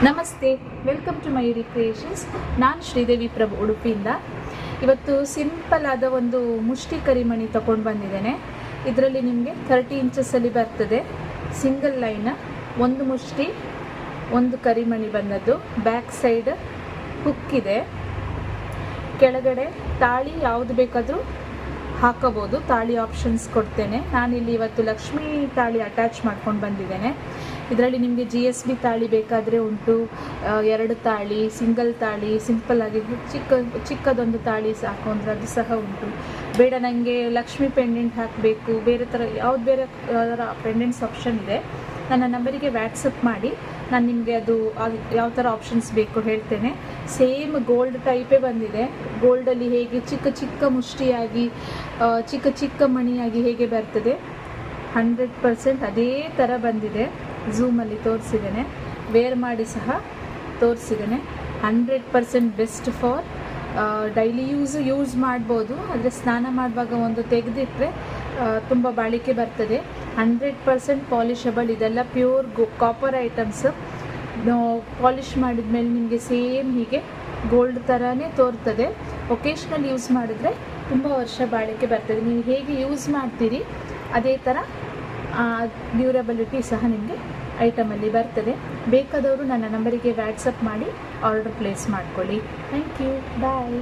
ನಮಸ್ತೆ, welcome to Mayuri creations. ನಾನು ಶ್ರೀದೇವಿ ಪ್ರಭು ಉಡುಪಿಯಿಂದ. ಇವತ್ತು ಸಿಂಪಲ್ ಆದ ಒಂದು ಮುಷ್ಟಿ ಕರಿಮಣಿ ತಗೊಂಡು ಬಂದಿದ್ದೇನೆ. ಇದರಲ್ಲಿ ನಿಮಗೆ 30 ಇಂಚಸ್ಸಲ್ಲಿ ಬರ್ತದೆ. ಸಿಂಗಲ್ ಲೈನ್, ಒಂದು ಮುಷ್ಟಿ, ಒಂದು ಕರಿಮಣಿ ಬಂದದ್ದು. ಬ್ಯಾಕ್ ಸೈಡ್ ಹುಕ್ ಇದೆ. ಕೆಳಗಡೆ ತಾಳಿ ಯಾವುದು ಬೇಕಾದರೂ ಹಾಕೋಬೋದು. ತಾಳಿ ಆಪ್ಷನ್ಸ್ ಕೊಡ್ತೇನೆ. ನಾನಿಲ್ಲಿ ಇವತ್ತು ಲಕ್ಷ್ಮೀ ತಾಳಿ ಅಟ್ಯಾಚ್ ಮಾಡ್ಕೊಂಡು ಬಂದಿದ್ದೇನೆ. ಇದರಲ್ಲಿ ನಿಮಗೆ GSB ತಾಳಿ ಬೇಕಾದರೆ ಉಂಟು, 2 ತಾಳಿ, ಸಿಂಗಲ್ ತಾಳಿ, ಸಿಂಪಲ್ಲಾಗಿ ಚಿಕ್ಕದೊಂದು ತಾಳಿ ಸಾಕು ಅಂದರೆ ಅದು ಸಹ ಉಂಟು. ಬೇಡ ನನಗೆ ಲಕ್ಷ್ಮಿ ಪೆಂಡೆಂಟ್ ಹಾಕಬೇಕು, ಬೇರೆ ಬೇರೆ ಪೆಂಡೆಂಟ್ಸ್ ಆಪ್ಷನ್ ಇದೆ. ನನ್ನ ನಂಬರಿಗೆ ವ್ಯಾಟ್ಸಪ್ ಮಾಡಿ, ನಾನು ನಿಮಗೆ ಅದು ಯಾವ ಥರ ಆಪ್ಷನ್ಸ್ ಬೇಕು ಹೇಳ್ತೇನೆ. ಸೇಮ್ ಗೋಲ್ಡ್ ಟೈಪೇ ಬಂದಿದೆ. ಗೋಲ್ಡಲ್ಲಿ ಹೇಗೆ ಚಿಕ್ಕ ಚಿಕ್ಕ ಮುಷ್ಟಿಯಾಗಿ ಚಿಕ್ಕ ಚಿಕ್ಕ ಮಣಿಯಾಗಿ ಹೇಗೆ ಬರ್ತದೆ, 100% ಅದೇ ಥರ ಬಂದಿದೆ. ಝೂಮಲ್ಲಿ ತೋರಿಸಿದ್ದೇನೆ, ವೇರ್ ಮಾಡಿ ಸಹ ತೋರಿಸಿದ್ದೇನೆ. 100% ಬೆಸ್ಟ್ ಫಾರ್ ಡೈಲಿ ಯೂಸ್ ಮಾಡ್ಬೋದು. ಆದರೆ ಸ್ನಾನ ಮಾಡುವಾಗ ಒಂದು ತೆಗೆದಿಟ್ಟರೆ ತುಂಬ ಬಾಳಿಕೆ ಬರ್ತದೆ. 100% ಪಾಲಿಷಬಲ್. ಇದೆಲ್ಲ ಪ್ಯೂರ್ ಕಾಪರ್ ಐಟಮ್ಸ್. ಪಾಲಿಷ್ ಮಾಡಿದ ಮೇಲೆ ನಿಮಗೆ ಸೇಮ್ ಹೀಗೆ ಗೋಲ್ಡ್ ಥರನೇ ತೋರ್ತದೆ. ಒಕೇಶ್ನಲ್ ಯೂಸ್ ಮಾಡಿದ್ರೆ ತುಂಬ ವರ್ಷ ಬಾಳಿಕೆ ಬರ್ತದೆ. ನೀವು ಹೇಗೆ ಯೂಸ್ ಮಾಡ್ತೀರಿ ಅದೇ ಥರ ಡ್ಯೂರಬಿಲಿಟಿ ಸಹ ನಿಮಗೆ ಐಟಮಲ್ಲಿ ಬರ್ತದೆ. ಬೇಕಾದವರು ನನ್ನ ನಂಬರಿಗೆ ವ್ಯಾಟ್ಸಪ್ ಮಾಡಿ ಆರ್ಡರ್ ಪ್ಲೇಸ್ ಮಾಡ್ಕೊಳ್ಳಿ. Thank you, bye.